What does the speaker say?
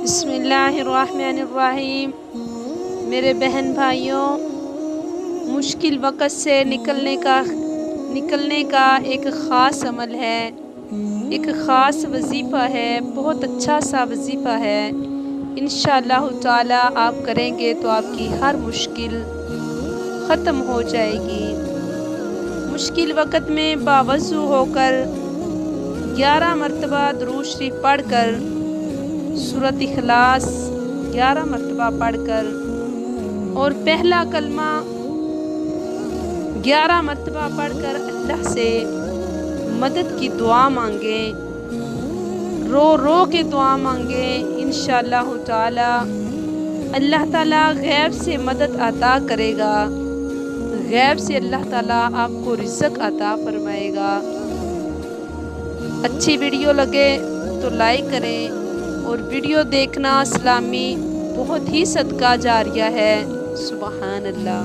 بسم اللہ الرحمن الرحیم۔ میرے بہن بھائیوں، مشکل وقت سے نکلنے کا ایک خاص عمل ہے، ایک خاص وظیفہ ہے، بہت اچھا سا وظیفہ ہے۔ انشاءاللہ تعالی آپ کریں گے تو آپ کی ہر مشکل ختم ہو جائے گی۔ مشکل وقت میں باوضو ہو کر 11 مرتبہ درود شریف پڑھ کر، سورۃ اخلاص 11 مرتبہ پڑھ کر اور پہلا کلمہ 11 مرتبہ پڑھ کر اللہ سے مدد کی دعا مانگیں، رو رو کے دعا مانگیں۔ انشاءاللہ تعالی اللہ تعالیٰ غیب سے مدد عطا کرے گا، غیب سے اللہ تعالیٰ آپ کو رزق عطا فرمائے گا۔ اچھی ویڈیو لگے تو لائک کریں، اور ویڈیو دیکھنا اسلامی بہت ہی صدقہ جاریہ ہے۔ سبحان اللہ۔